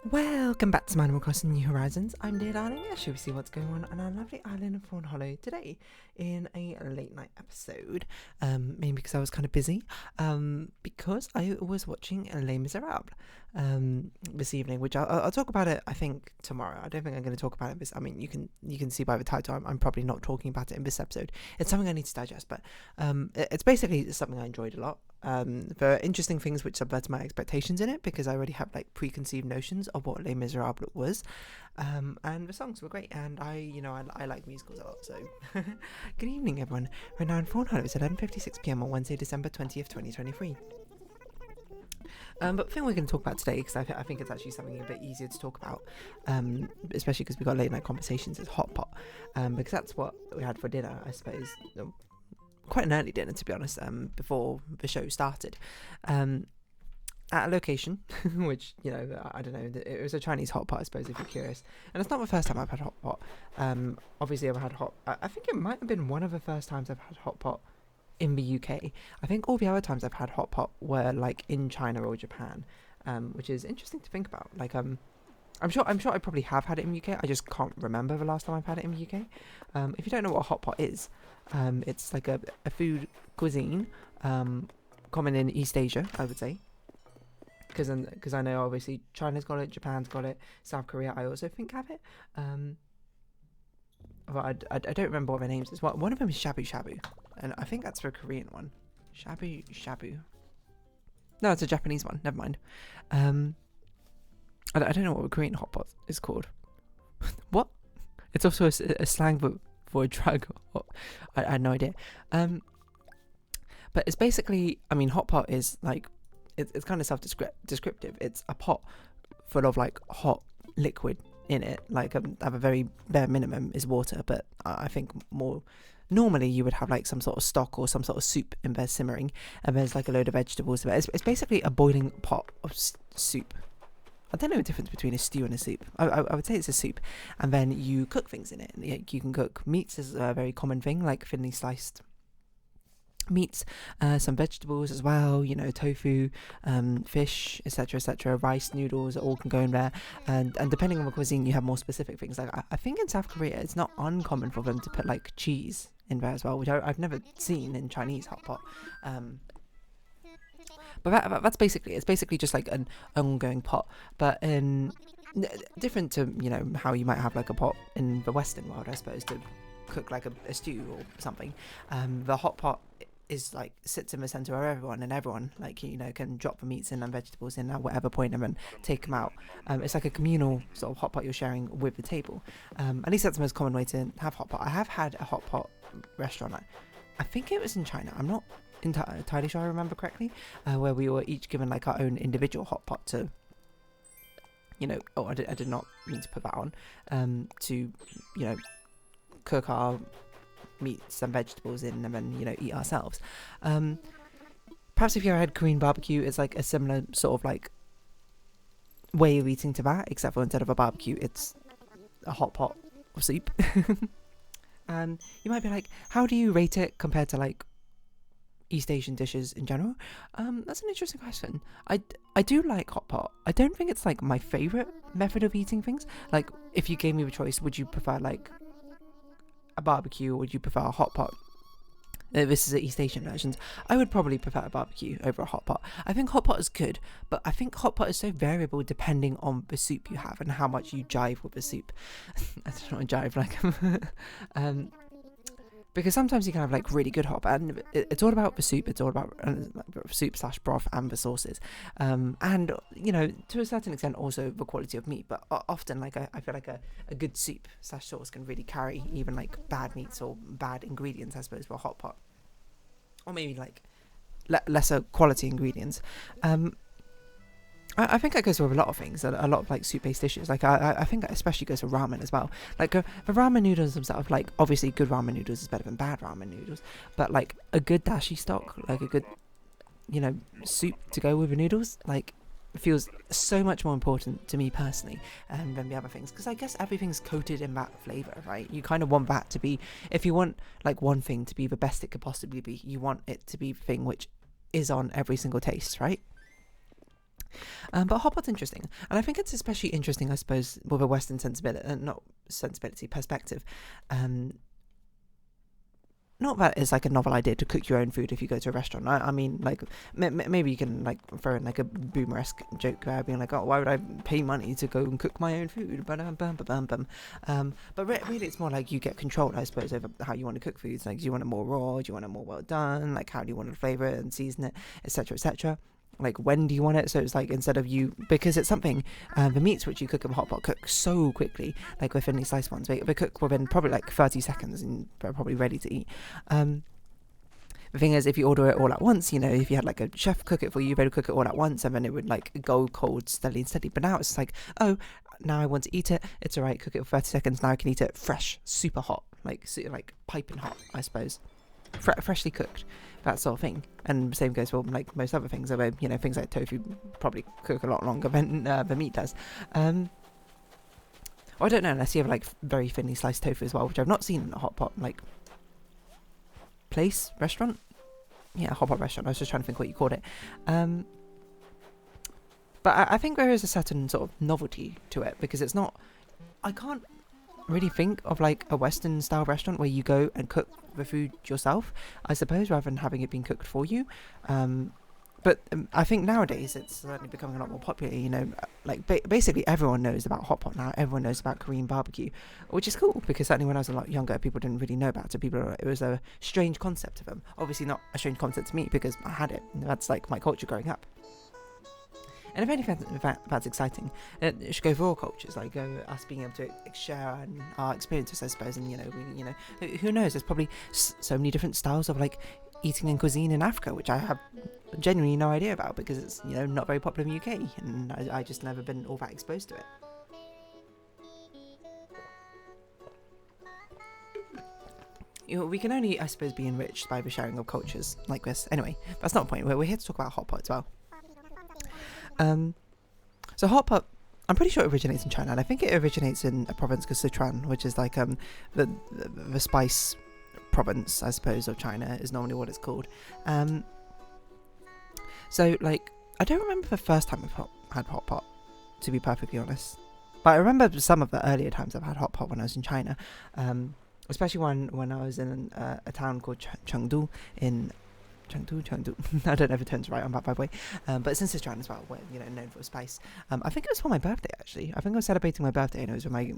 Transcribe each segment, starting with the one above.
Welcome back to Animal Crossing New Horizons. I'm dear darling. Shall we see what's going on our lovely island of Fawnhollow today in a late night episode? Mainly because I was kind of busy. Because I was watching Les Miserables this evening, which I'll talk about it. I think tomorrow. I don't think I'm going to talk about it. This, I mean, you can see by the title. I'm probably not talking about it in this episode. It's something I need to digest, but it's basically something I enjoyed a lot. There are interesting things which subvert my expectations in it because I already have like preconceived notions of what Les Miserables was, and the songs were great, and I like musicals a lot. So good evening everyone. Right now in Fawnhallow, it's 11:56 p.m. on Wednesday, December 20th, 2023. But the thing we're going to talk about today, because I think it's actually something a bit easier to talk about, especially because we got late night conversations, is Hotpot, because that's what we had for dinner, I suppose. Quite an early dinner, to be honest, before the show started, at a location which, I don't know, it was a Chinese hot pot, I suppose, if you're curious, and it's not the first time I've had hot pot. Obviously I've had I think it might have been one of the first times I've had hot pot in the UK. I think all the other times I've had hot pot were like in China or Japan, which is interesting to think about. Like I'm sure I probably have had it in the UK. I just can't remember the last time I've had it in the UK. If you don't know what a hot pot is, it's like a food cuisine, common in East Asia, I would say. Because I know obviously China's got it, Japan's got it, South Korea I also think have it. But I don't remember what their names is. One of them is shabu shabu, and I think that's the Korean one. Shabu shabu. No, it's a Japanese one. Never mind. I don't know what a Korean hot pot is called. What? It's also a slang for a drug. I had no idea. But it's basically, I mean, hot pot is like, it's kind of self-descriptive. It's a pot full of like hot liquid in it. Like at a very bare minimum is water, but I think more normally you would have like some sort of stock or some sort of soup in there simmering, and there's like a load of vegetables. It's basically a boiling pot of soup. I don't know the difference between a stew and a soup. I would say it's a soup. And then you cook things in it. You can cook meats is a very common thing, like thinly sliced meats, some vegetables as well, tofu, fish, etc., rice, noodles, all can go in there. And depending on the cuisine, you have more specific things. Like I think in South Korea, it's not uncommon for them to put like cheese in there as well, which I've never seen in Chinese hot pot. But that's basically just like an ongoing pot, but different to how you might have like a pot in the Western world, I suppose, to cook like a stew or something. The hot pot is like sits in the center of everyone like can drop the meats in and vegetables in at whatever point and then take them out. It's like a communal sort of hot pot you're sharing with the table. At least that's the most common way to have hot pot. I have had a hot pot restaurant. I think it was in China. I'm not entirely sure I remember correctly, where we were each given like our own individual hot pot to, I did not mean to put that on, to, cook our meats and vegetables in and then, eat ourselves. Perhaps if you ever had Korean barbecue, it's like a similar sort of like way of eating to that, except for instead of a barbecue, it's a hot pot of soup. And you might be like, how do you rate it compared to like East Asian dishes in general? That's an interesting question. I do like hot pot. I don't think it's like my favorite method of eating things. Like if you gave me the choice, would you prefer like a barbecue or would you prefer a hot pot? This is the East Asian versions. I would probably prefer a barbecue over a hot pot. I think hot pot is good, but I think hot pot is so variable depending on the soup you have and how much you jive with the soup. I don't know what jive like. Because sometimes you can have like really good hot pot, and it's all about the soup. It's all about soup / broth and the sauces, and to a certain extent also the quality of meat. But often, like I feel like a good soup / sauce can really carry even like bad meats or bad ingredients, I suppose, for a hot pot, or maybe like lesser quality ingredients. I think that goes with a lot of things, a lot of like soup-based dishes. Like I think that especially goes for ramen as well. Like the ramen noodles themselves, like obviously good ramen noodles is better than bad ramen noodles, but like a good dashi stock, like a good soup to go with the noodles, like feels so much more important to me personally than the other things, because I guess everything's coated in that flavor, right? You kind of want that to be, if you want like one thing to be the best it could possibly be, you want it to be the thing which is on every single taste, right? But Hotpot's interesting, and I think it's especially interesting, I suppose, with a Western perspective. Not that it's like a novel idea to cook your own food if you go to a restaurant. I mean, like, maybe you can like throw in like a boomer-esque joke there, being like, oh, why would I pay money to go and cook my own food? But really, it's more like you get control, I suppose, over how you want to cook foods. Like, do you want it more raw? Do you want it more well done? Like, how do you want to flavor it and season it, etc., etc. Like, when do you want it? So it's like, instead of because it's something, the meats which you cook in Hotpot cook so quickly, like with thinly sliced ones, they cook within probably like 30 seconds and they're probably ready to eat. The thing is, if you order it all at once, if you had like a chef cook it for you, they'd cook it all at once and then it would like go cold steadily. But now it's like, oh, now I want to eat it, it's alright, cook it for 30 seconds, now I can eat it fresh, super hot, like piping hot, I suppose. Freshly cooked, that sort of thing. And the same goes for like most other things. Although things like tofu probably cook a lot longer than the meat does. Or I don't know, unless you have like very thinly sliced tofu as well, which I've not seen in a Hotpot like restaurant. Yeah, Hotpot restaurant. I was just trying to think what you called it. But I think there is a certain sort of novelty to it, because it's not. I can't really think of like a Western style restaurant where you go and cook the food yourself, I suppose, rather than having it being cooked for you. But I think nowadays it's certainly becoming a lot more popular. Like basically everyone knows about Hotpot now. Everyone knows about Korean barbecue, which is cool, because certainly when I was a lot younger, people didn't really know about it. It was a strange concept to them. Obviously not a strange concept to me, because I had it. That's like my culture growing up. And if anything, that's exciting, it should go for all cultures, like us being able to share our experiences, I suppose. And who knows? There's probably so many different styles of like eating and cuisine in Africa, which I have genuinely no idea about, because it's not very popular in the UK, and I just never been all that exposed to it. We can only, I suppose, be enriched by the sharing of cultures like this. Anyway, that's not the point. We're here to talk about Hotpot as well. So Hotpot, I'm pretty sure it originates in China, and I think it originates in a province called Sichuan, which is like the spice province, I suppose, of China is normally what it's called. So like, I don't remember the first time I've had Hotpot, to be perfectly honest, but I remember some of the earlier times I've had Hotpot when I was in China, especially when I was in a town called Chengdu in Chengdu. I don't know if it turns right on that, by the way. But it's in Sichuan as well, where known for spice. I think it was for my birthday, actually. I think I was celebrating my birthday, and it was with my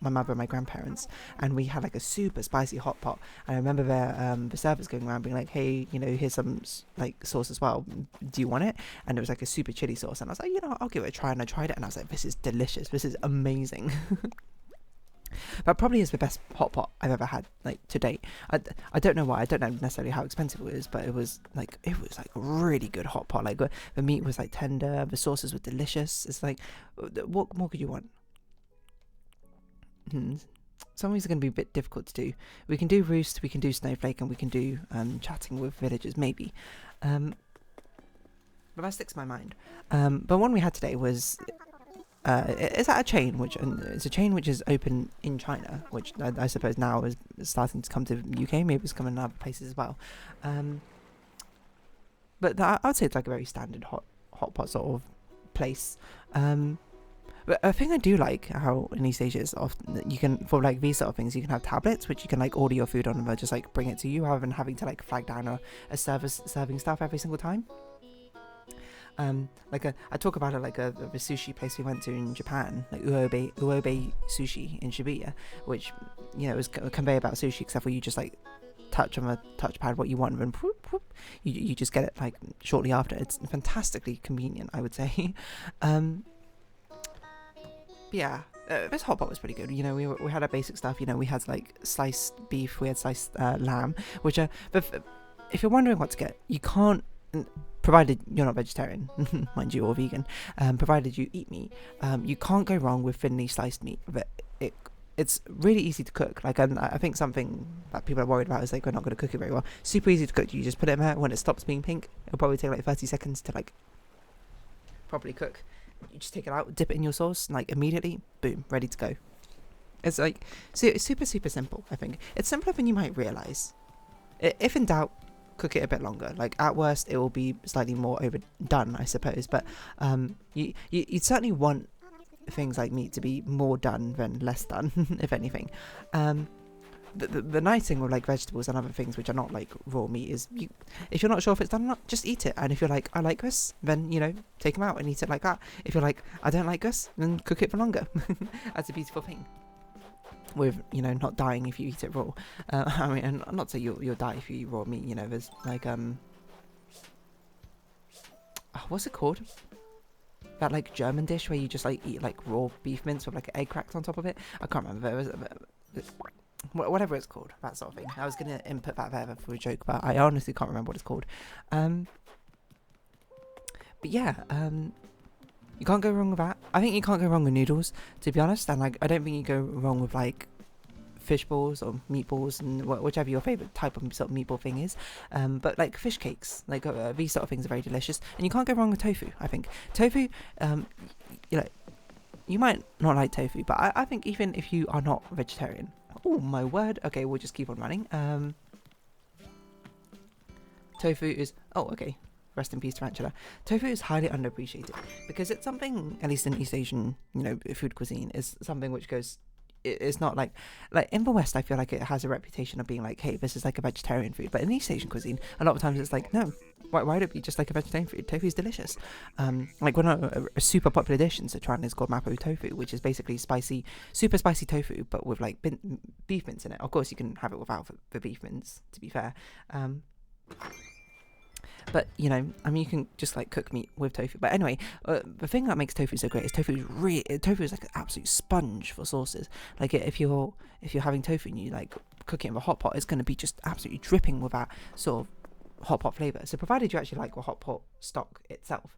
mother and my grandparents, and we had like a super spicy hot pot. And I remember the servers going around being like, "Hey, here's some like sauce as well. Do you want it?" And it was like a super chili sauce, and I was like, I'll give it a try. And I tried it, and I was like, "This is delicious. This is amazing." That probably is the best hot pot I've ever had, like, to date. I don't know why. I don't know necessarily how expensive it was, but it was like really good hot pot. Like, the meat was like tender, the sauces were delicious. It's like, what more could you want? Some of these are going to be a bit difficult to do. We can do roost, we can do snowflake, and we can do chatting with villagers, maybe. But that sticks in my mind. But one we had today was. It's at a chain, it's a chain which is open in China, which I suppose now is starting to come to the UK. Maybe it's coming in other places as well. But I would say it's like a very standard hot pot sort of place. But a thing I do like how in East Asia is often you can, for like these sort of things, you can have tablets which you can like order your food on, and they'll just like bring it to you rather than having to like flag down a serving staff every single time. I talk about it like the sushi place we went to in Japan, like Uobe Sushi in Shibuya, which was a conveyor belt sushi, except for you just like touch on a touchpad what you want, and whoop, whoop, you just get it like shortly after. It's fantastically convenient, I would say. Yeah, this hot pot was pretty good. We had our basic stuff. We had like sliced beef, we had sliced lamb, which but if you're wondering what to get, you can't. Provided you're not vegetarian, mind you, or vegan, provided you eat meat, you can't go wrong with thinly sliced meat. But it's really easy to cook. Like, I think something that people are worried about is like, we're not going to cook it very well. Super easy to cook. You just put it in there. When it stops being pink, it'll probably take like 30 seconds to like properly cook. You just take it out, dip it in your sauce, and like immediately, boom, ready to go. It's like, so it's super, super simple. I think it's simpler than you might realize. If in doubt, cook it a bit longer. Like at worst, it will be slightly more overdone, I suppose. But you'd certainly want things like meat to be more done than less done, if anything. The nice thing with like vegetables and other things which are not like raw meat is if you're not sure if it's done or not, just eat it. And if you're like, I like this, then take them out and eat it like that. If you're like, I don't like this, then cook it for longer. That's a beautiful thing with not dying if you eat it raw. I mean, and I'm not saying you'll die if you eat raw meat. There's like what's it called, that like German dish where you just like eat like raw beef mince with like an egg cracked on top of it. I can't remember. Whatever it's called, that sort of thing. I was gonna input that there for a joke, but I honestly can't remember what it's called. But yeah, you can't go wrong with that. I think you can't go wrong with noodles, to be honest. And like, I don't think you go wrong with like fish balls or meatballs and whichever your favorite type of sort of meatball thing is. But like fish cakes, like these sort of things are very delicious. And you can't go wrong with tofu. I think tofu, you might not like tofu, but I think even if you are not vegetarian. Oh my word. Okay, we'll just keep on running. Tofu is... Oh, okay. Rest in peace, tarantula. Tofu is highly underappreciated because it's something, at least in East Asian, food cuisine, is something which goes... It's not like in the West, I feel like it has a reputation of being like, hey, this is like a vegetarian food. But in East Asian cuisine, a lot of times it's like, no, why would it be just like a vegetarian food? Tofu is delicious. Like one of a super popular dish in Sichuan is called mapo tofu, which is basically spicy, super spicy tofu, but with like beef mince in it. Of course, you can have it without the beef mince, to be fair. But I mean, you can just like cook meat with tofu. But anyway, the thing that makes tofu so great is tofu is like an absolute sponge for sauces. Like if you're having tofu and you like cook it in a hot pot, it's going to be just absolutely dripping with that sort of hot pot flavor. So provided you actually like the hot pot stock itself,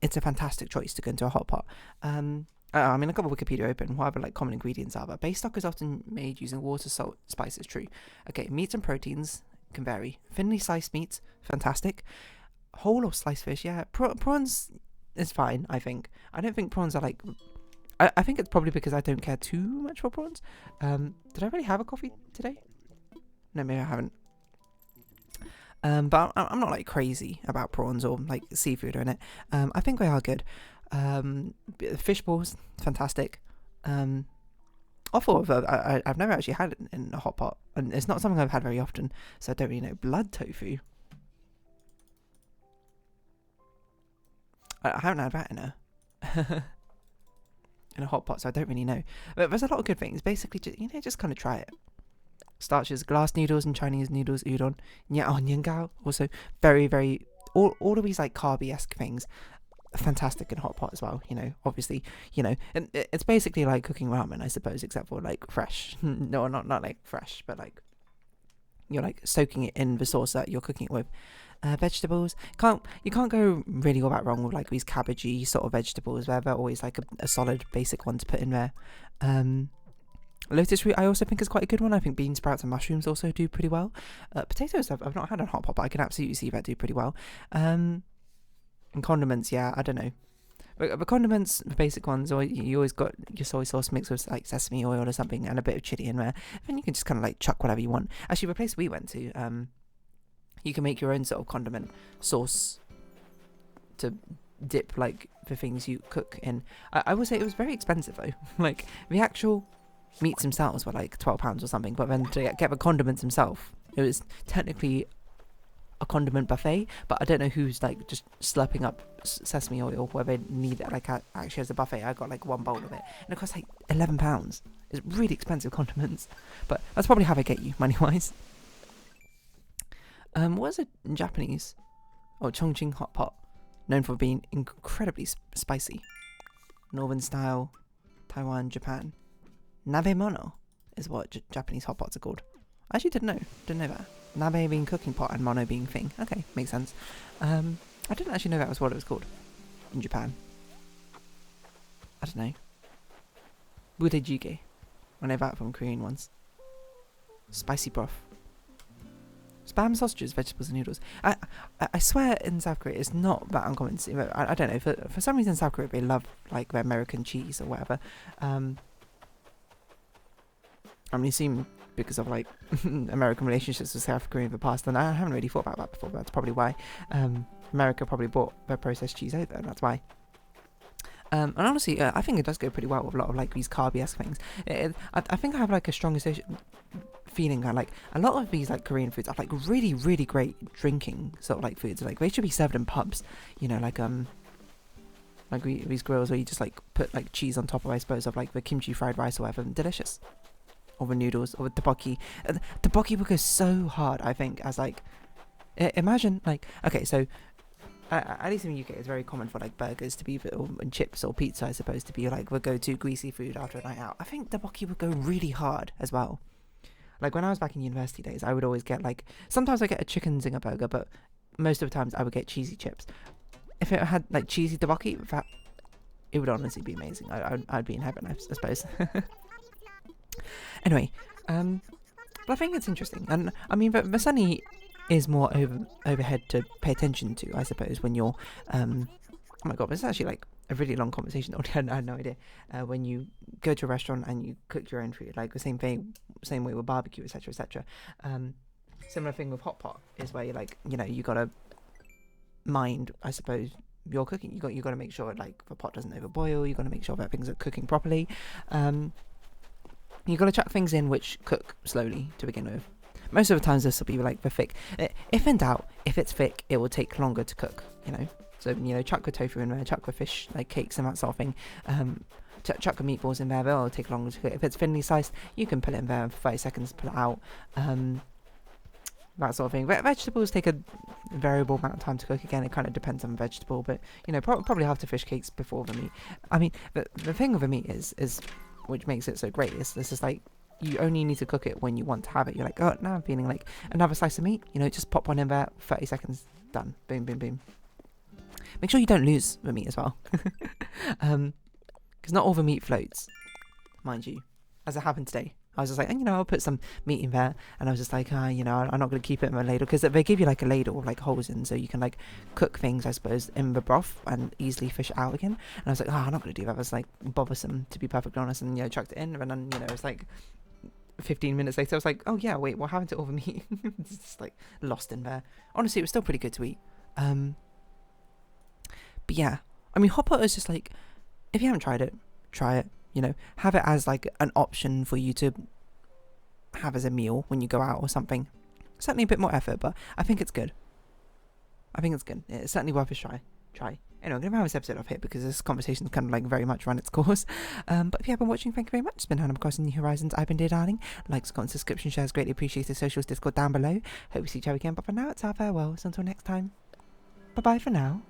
it's a fantastic choice to go into a hot pot. I mean, I've got Wikipedia open, whatever like common ingredients are, but base stock is often made using water, salt, spices. True. Okay, meats and proteins can vary. Thinly sliced meats, fantastic. Whole or sliced fish, yeah. Prawns is fine, I think. I don't think prawns are like... I think it's probably because I don't care too much for prawns. Did I really have a coffee today? No, maybe I haven't. But I'm not like crazy about prawns or like seafood or in it. I think they are good. Fish balls, fantastic. Offal, I've never actually had it in a hot pot, and it's not something I've had very often, so I don't really know. Blood tofu. I haven't had that in a hot pot, so I don't really know. But there's a lot of good things. Basically, just kind of try it. Starches, glass noodles and Chinese noodles, udon, niangao. Also, very, very all of these like carby-esque things. Fantastic in hot pot as well, obviously, and it's basically like cooking ramen, I suppose, except for like fresh. No, not like fresh, but like you're like soaking it in the sauce that you're cooking it with. Vegetables, you can't go really all that wrong with like these cabbagey sort of vegetables where they're always like a solid basic one to put in there. Lotus root I also think is quite a good one. I think bean sprouts and mushrooms also do pretty well. Potatoes I've not had in hot pot, but I can absolutely see that do pretty well. And condiments, yeah, I don't know. But the condiments, the basic ones, or you always got your soy sauce mixed with like sesame oil or something and a bit of chili in there. Then you can just kind of like chuck whatever you want. Actually, the place we went to, you can make your own sort of condiment sauce to dip like the things you cook in. I will say it was very expensive though. Like the actual meats themselves were like £12 or something, but then to get the condiments themselves, it was technically a condiment buffet, but I don't know who's like just slurping up sesame oil where they need it like actually as a buffet. I got like one bowl of it and it cost like £11. It's really expensive condiments, but that's probably how they get you money wise. What is it in Japanese? Chongqing hot pot, known for being incredibly spicy. Northern style, Taiwan, Japan. Nabemono is what Japanese hot pots are called. I actually didn't know that. Nabe being cooking pot and mono being thing. Okay, makes sense. I didn't actually know that was what it was called in Japan. I don't know. Budejjigae. I know that from Korean ones. Spicy broth. Spam sausages, vegetables and noodles. I swear in South Korea it's not that uncommon to see. I don't know. For some reason in South Korea they love like their American cheese or whatever. I'm assuming because of like American relationships with South Korea in the past, and I haven't really thought about that before. But that's probably why America probably bought the processed cheese over, and that's why. And honestly, I think it does go pretty well with a lot of like these carby-esque things. I think I have like a strong feeling that like a lot of these like Korean foods are like really, really great drinking sort of like foods. Like they should be served in pubs, you know, like these grills where you just like put like cheese on top of, I suppose, of like the kimchi fried rice or whatever. Delicious. Or the noodles, or the tteokbokki. Tteokbokki would go so hard, I think, as like, imagine like, okay, so at least in the UK, it's very common for like burgers to be, and chips or pizza, I suppose, to be like the go-to greasy food after a night out. I think tteokbokki would go really hard as well. Like when I was back in university days, I would always get like, sometimes I get a chicken zinger burger, but most of the times I would get cheesy chips. If it had like cheesy tteokbokki, it would honestly be amazing. I'd be in heaven, I suppose. Anyway, but I think it's interesting, and I mean, the sunny is more overhead to pay attention to, I suppose, when you're, oh my god, this is actually like a really long conversation. I had no idea. When you go to a restaurant and you cook your own food, like the same way with barbecue, etc., etc. Similar thing with Hotpot is where you like, you know, you gotta mind, I suppose, your cooking. You got to make sure like the pot doesn't overboil. You got to make sure that things are cooking properly. You got to chuck things in which cook slowly to begin with. Most of the times this will be like the thick. If in doubt, if it's thick, it will take longer to cook, you know. So, you know, chuck the tofu in there, chuck the fish, like cakes and that sort of thing. Chuck the meatballs in there, they'll take longer to cook. If it's thinly sliced, you can put it in there for 30 seconds, pull it out. That sort of thing. Vegetables take a variable amount of time to cook. Again, it kind of depends on the vegetable, but, you know, probably half the fish cakes before the meat. I mean, the thing with the meat is which makes it so great, is this is like, you only need to cook it when you want to have it. You're like, oh, now I'm feeling like another slice of meat, you know, just pop one in there, 30 seconds, done, boom, boom, boom. Make sure you don't lose the meat as well, because not all the meat floats, mind you, as it happened today. I was just like, and you know, I'll put some meat in there, and I was just like, you know, I'm not going to keep it in my ladle, because they give you like a ladle with like holes in, so you can like cook things, I suppose, in the broth and easily fish it out again. And I was like, I'm not going to do that. It's like bothersome, to be perfectly honest. And, you know, chucked it in, and then, you know, it's like 15 minutes later, I was like, oh yeah, wait, what happened to all the meat? It's just like lost in there. Honestly, it was still pretty good to eat. But yeah, I mean, Hotpot is just like, if you haven't tried it, try it. You know, have it as like an option for you to have as a meal when you go out or something. Certainly a bit more effort, but I think it's good. It's certainly worth a try. Anyway, I'm going to wrap this episode off here because this conversation's kind of like very much run its course. But if you have been watching, thank you very much. It's been Hannah Crossing New Horizons. I've been Dear Darling. Likes, comments, subscription, shares, greatly appreciated. Socials, Discord down below. Hope we see each other again. But for now, it's our farewells. Until next time. Bye-bye for now.